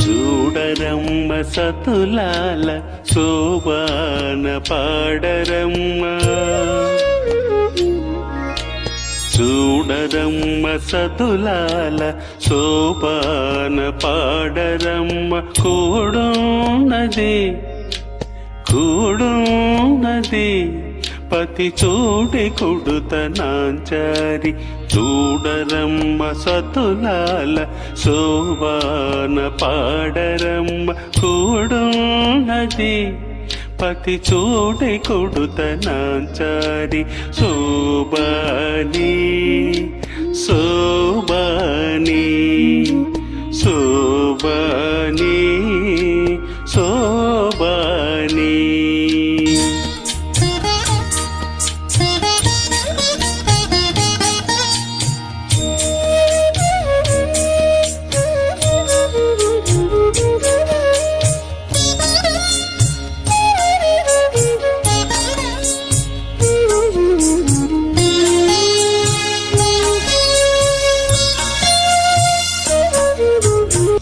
చూడరమ్మ సతులాల శోభాన పాడరమ్మ, చూడరమ్మ సతులాల శోభాన పాడరమ్మ. కూడున్నది కూడున్నది పతి చోటి కొడుత నాంచారి. చూడరమ్మ సతులాల శోభాన పాడరమ్మ. కూడున్నది పతి చోటి కొడుత నాంచారి. శోభాని శోభాని శోభాని శోభాని.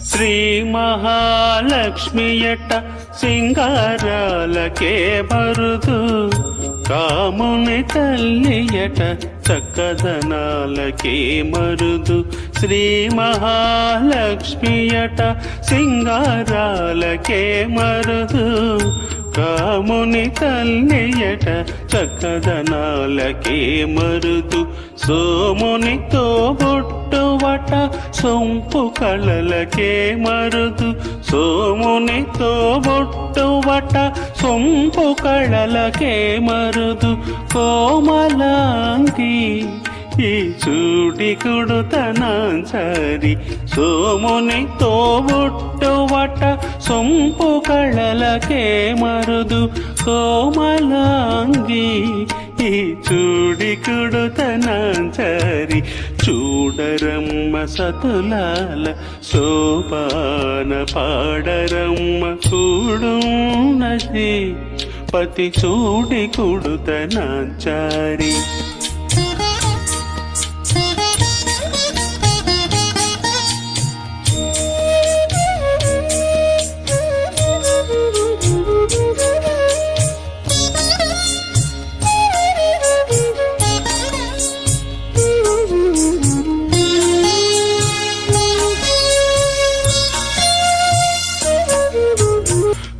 శ్రీ మహాలక్ష్మియట సింగారాలకే మరుదు, కాముని తల్లియట చక్కదనాలకే మరుదు. శ్రీ మహాలక్ష్మియట సింగారాలకే మరుదు, కాముని తల్లియట చక్కదనాలకే మరుదు. సోమునితో బొట్టువట సొంపు కళలకే మరుదు. సోమునితో బొట్టువట సొంపు కళలకే మరుదు. కోమలాంగి ఈ చూడి కుడుతనాంచారి. సోమునితో బొట్టువట సొంపు కళలకే మరుదు. కోమలాంగి ఈ చూడి కుడుతనాంచారి. చూడరమ్మ సతులాల శోభాన పాడరమ్మ. కూడున్నది పతి చూడి కుడుతనాంచారి.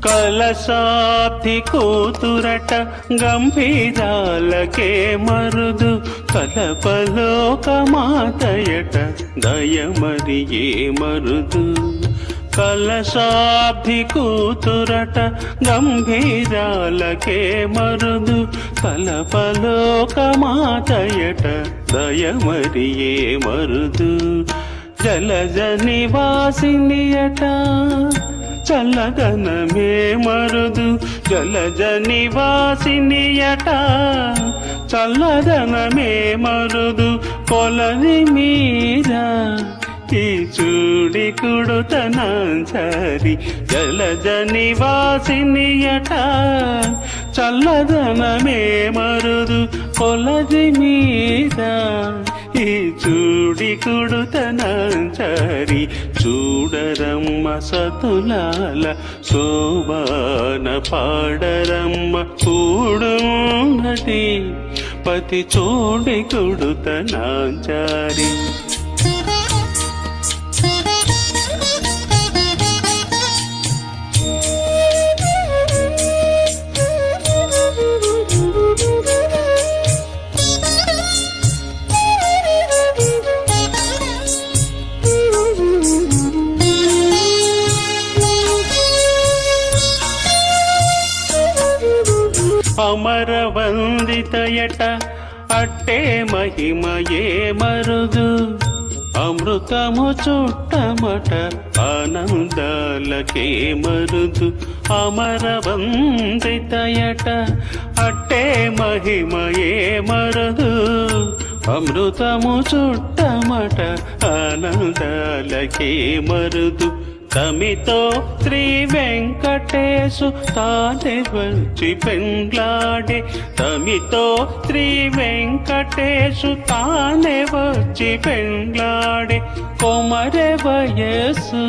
కలశాబ్ది కూతురట గంభీరాలకే మరుదు. కలపలోక మాతయట దయమరియే మరుదు. కలశాబ్ది కూతురట గంభీరాలకే మరుదు. కలపలోక మాతయట దయమరియే మరుదు. జలజ నివాసినియట చల్లదనమే మరుదు. జలజ నివాసినియట చల్లదనమే మరుదు. కొలది మీద ఈ చూడి కుడుతనాంచారి. జలజ నివాసినియట చల్లదనమే మరుదు. కొలది మీద ఈ చూడి కుడుతనాంచారి. చూడరమ్మ సతులాల శోభాన పాడరమ్మ. కూడున్నది పతి చూడి కుడుతనాంచారి. అమరవందితయట అట్టే మహిమయే మరుదు. అమృతము చుట్టమట ఆనందాలకే మరుదు. అమరవందితయట అట్టే మహిమయే మరుదు. అమృతము చుట్టమట ఆనందాలకే మరుదు. తమితో శ్రీ వెంకటేశు తానే వచ్చి పెండ్లాడే తమితో శ్రీ వెంకటేశు తానే వచ్చి పెండ్లాడే కొమరె వయస్సు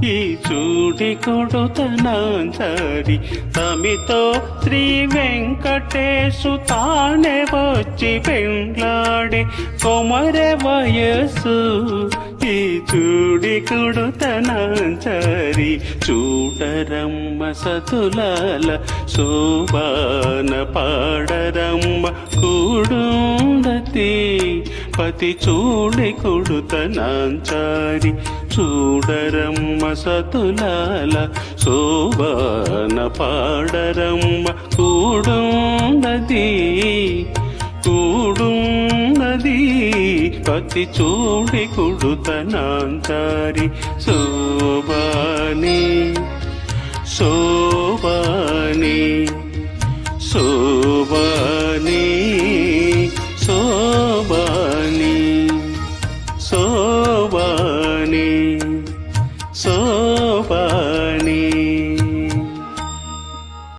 ఈ చూడి కొడుతనాంచారి తమితో శ్రీ వెంకటేశు తానే వచ్చి పెండ్లాడే కొమరె వయస్సు ఈ చూడి కొడుతనాంచారి చూడరమ్మ సతులాల శోభాన పాడరమ్మ కూడుందతి పతి చూడి కొడుతనాంచారి చూడరమ్మ సతులాల శోభాన పాడరమ్మ కూడుందది కూడున్నది పతి చూడి కొడుతనాంచారి శోభాని శోభాని శోభాని శోభాని శోభాని